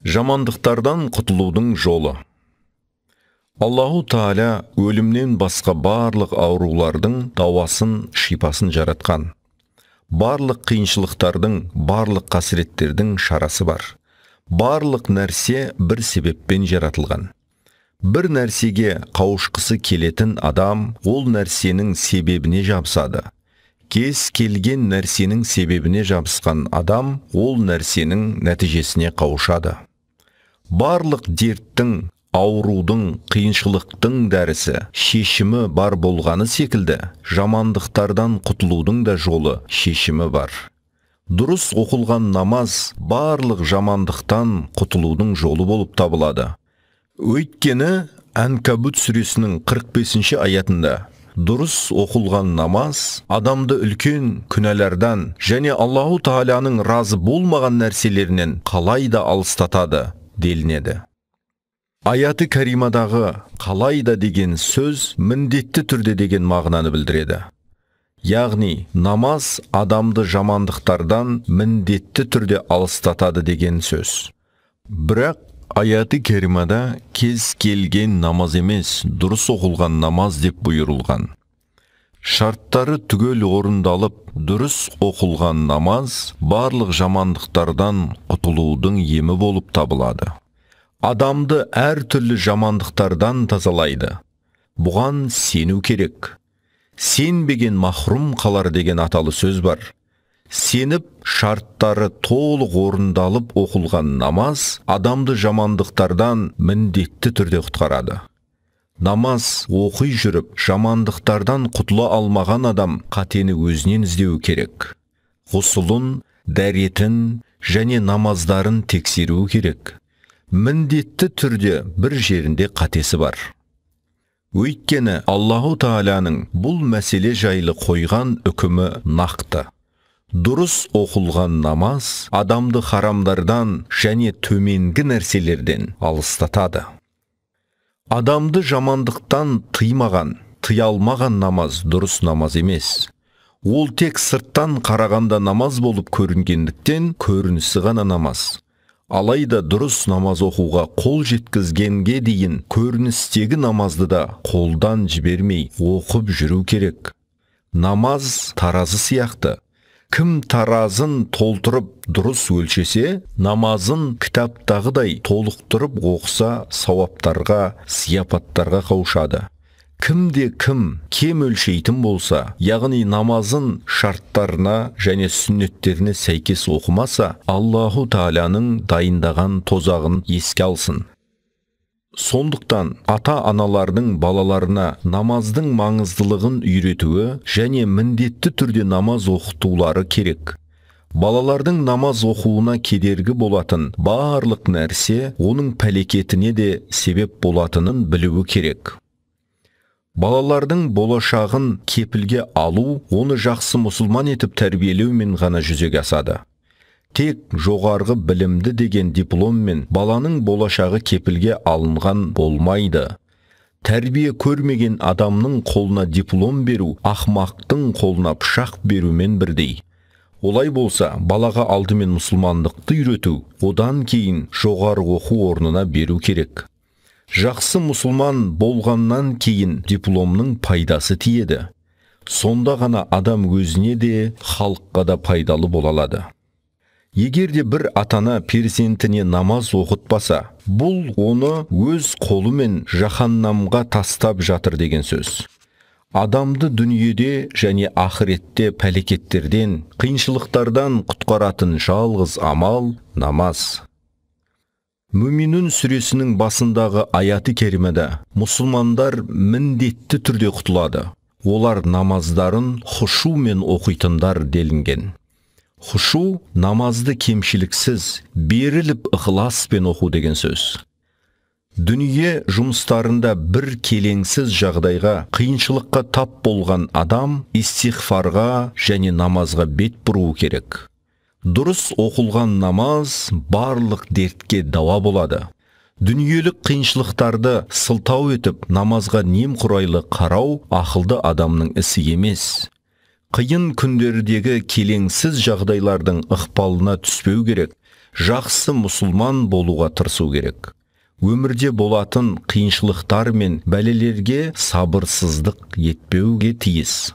Жамандықтардан құтылудың жолы. Аллаху Таала өлімнен басқа барлық аурулардың дауасын, шипасын жаратқан. Барлық қиыншылықтардың, барлық қасіреттердің шарасы бар. Барлық нәрсе бір себеппен жаратылған. Бір нәрсеге қауышқысы келетін адам ол нәрсенің себебіне жабысады. Кез келген нәрсенің себебіне жабысқан адам ол нәрсенің нәтижесіне қауышады. Барлық дерттің, аурудың, қиыншылықтың дәрісі, шешімі бар болғаны секілді, жамандықтардан құтылудың да жолы, шешімі бар. Дұрыс оқылған намаз барлық жамандықтан құтылудың жолы болып табылады. Өйткені Анкабут сүресінің 45-ші аятында дұрыс оқылған намаз адамды үлкен күнәлардан және Аллаху Тааланың разы болмаған нәрселерінен қалай да алыстатады делінеді. Аяты кәримадағы қалайда деген сөз міндетті түрде деген мағынаны білдіреді. Яғни намаз адамды жамандықтардан міндетті түрде алыстатады деген сөз. Бірақ аяты кәримада кез келген намаз емес, дұрыс оқылған намаз деп бұйырылған. Шарттары түгел орындалып, дұрыс оқылған намаз барлық жамандықтардан құтылудың емі болып табылады. Адамды әртүрлі жамандықтардан тазалайды. Бұған сену керек. Сенбеген махрум қалар деген аталы сөз бар. Сеніп, шарттары толық орындалып оқылған намаз адамды жамандықтардан міндетті түрде құтқарады. Намаз оқи жүріп, жамандықтардан құтыла алмаған адам қатені өзінен іздеу керек. Ғұсылын, дәретін және намаздарын тексеру керек. Міндетті түрде бір жерінде қатесі бар. Өйткені Аллаху Тааланың бұл мәселе жайлы қойған үкімі нақты. Дұрыс оқылған намаз адамды харамдардан және төменгі нәрселерден алыстатады. Адамды жамандықтан тыймаған, тыя алмаған намаз дұрыс намаз емес. Ол тек сырттан қарағанда намаз болып көрінгендіктен көрінісі ғана намаз. Алайда дұрыс намаз оқуға қол жеткізгенге дейін көріністегі намазды да қолдан жібермей оқып жүру керек. Намаз таразы сияқты. Кім таразын толтырып дұрыс өлшесе, намазын кітаптағыдай толықтырып оқса, сауаптарға, сияпаттарға қауышады. Кім кем өлшейтін болса, яғни намазын шарттарына және сүннеттеріне сәйкес оқымаса, Аллаху Тааланың дайындаған тозағын еске алсын. Сондықтан ата-аналардың балаларына намаздың маңыздылығын үйретуі және міндетті түрде намаз оқытулары керек. Балалардың намаз оқуына кедергі болатын барлық нәрсе оның пәлекетіне де себеп болатынын білуі керек. Балалардың болашағын кепілге алу, оны жақсы мұсылман етіп тәрбиелеумен ғана жүзеге асады. Тек жоғарғы білімді деген дипломмен баланың болашағы кепілге алынған болмайды. Тәрбие көрмеген адамның қолына диплом беру, ақмақтың қолына пышақ берумен бірдей. Олай болса, балаға алдымен мұсылмандықты үйрету, одан кейін жоғары оқу орнына беру керек. Жақсы мұсылман болғаннан кейін дипломның пайдасы тиеді. Сонда ғана адам өзіне де, халыққа да пайдалы бола алады. Егерде бір атана перзентіне намаз оқытпаса, бұл оны өз қолымен жаһаннамға тастап жатыр деген сөз. Адамды дүниеде және ақыретте пәлекеттерден, қиыншылықтардан құтқаратын жалғыз амал намаз. Мүминун сүресінің басындағы аяты кәримада мұсылмандар міндетті түрде құтылады. Олар намаздарын хұшумен оқитындар делінген. Хұшу намазды кемшіліксіз, беріліп ықыласпен оқу деген сөз. Дүние жұмыстарында бір келеңсіз жағдайға, қиыншылыққа тап болған адам истиғфарға және намазға бет бұру керек. Дұрыс оқылған намаз барлық дертке дауа болады. Дүниелік қиыншылықтарды сылтау етіп, намазға немқұрайлы қарау ақылды адамның ісі емес. Қиын күндердегі келеңсіз жағдайлардың ықпалына түспеу керек жақсы мұсылман болуға тырысу керек. Өмірде болатын қиыншылықтар мен бәлелерге сабырсыздық етпеуге тиіс.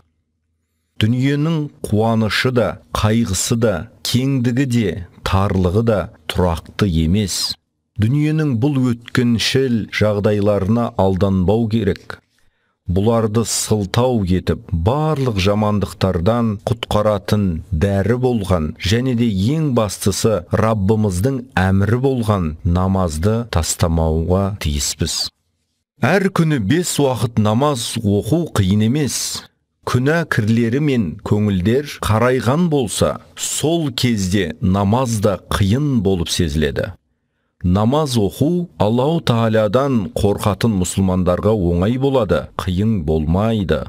Дүниенің қуанышы да, қайғысы да, кеңдігі де, тарлығы да тұрақты емес. Дүниенің бұл өткіншіл жағдайларына алданбау керек. Бұларды сылтау етіп, барлық жамандықтардан құтқаратын дәрі болған, және де ең бастысы Раббымыздың әмірі болған намазды тастамауға тиіспіз. Әр күні 5 уақыт намаз оқу қиын емес. Күнә кірлері мен көңілдер қарайған болса, сол кезде намаз да қиын болып сезіледі. Намаз оқу Аллаху Тааладан қорқатын мұсылмандарға оңай болады, қиын болмайды.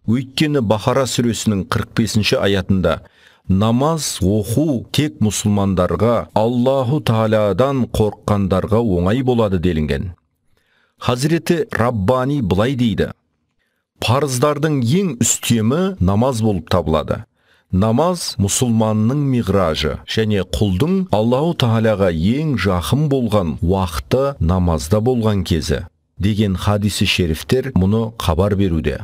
Өйткені Бақара сүресінің 45-ші аятында намаз оқу тек мұсылмандарға, Аллаху Тааладан қорыққандарға оңай болады делінген. Хазіреті Раббани былай дейді: парыздардың ең үстемі намаз болып табылады. Намаз мұсылманның миғражы, және құлдың Аллаху Тағалаға ең жақын болған уақыты намазда болған кезі деген хадисі шерифтер мұны хабар беруде.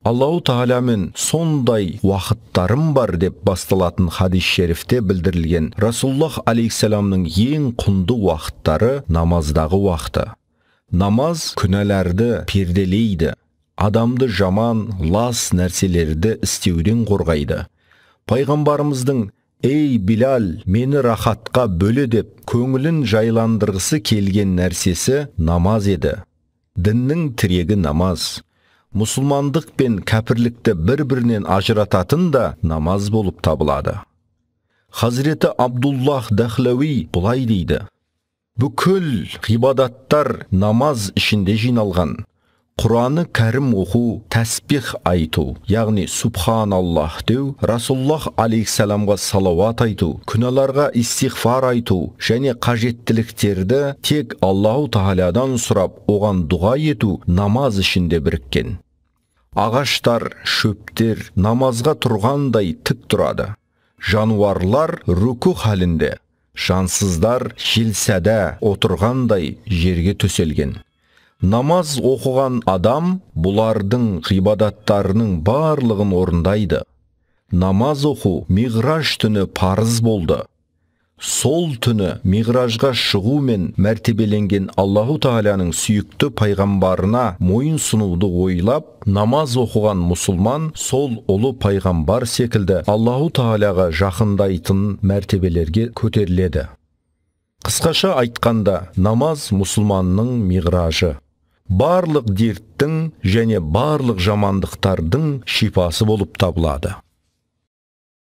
Аллаху Тағаламен сондай уақыттарым бар деп басталатын хадис шерифте білдірілген Расулуллах алейхиссаламның ең құнды уақыттары намаздағы уақыты. Намаз күнәларды перделейді, адамды жаман, лас нәрселерді істеуден қорғайды. Пайғамбарымыздың «Ей Билал, мені рахатқа бөле» деп көңілін жайландырғысы келген нәрсесі намаз еді. Діннің тірегі намаз. Мұсылмандық пен кәпірлікті бір-бірінен ажырататын да намаз болып табылады. Хазіреті Абдуллах Дахлауи бұлай дейді: бүкіл ғибадаттар намаз ішінде жиналған. Құраны кәрім оқу, тәсбих айту, яғни Субханаллах деу, Расулуллах алейхиссаламға салауат айту, күнәларға истиғфар айту және қажеттіліктерді тек Аллаху Тағаладан сұрап, оған дұға ету намаз ішінде біріккен. Ағаштар, шөптер намазға тұрғандай тік тұрады. Жануарлар рүку халінде, жансыздар желсәдә отырғандай жерге төселген. Намаз оқыған адам бұлардың ғибадаттарының барлығын орындайды. Намаз оқу миғраж түні парыз болды. Сол түні миғражға шығу мен мәртебеленген Аллаху Тағаланың сүйікті пайғамбарына мойын сұнуды ойлап, намаз оқыған мұсылман сол ұлы пайғамбар секілді Аллаху Тағалаға жақындайтын мәртебелерге көтеріледі. Қысқаша айтқанда, намаз мұсылманның миғражы. Барлық дерттің және барлық жамандықтардың шипасы болып табылады.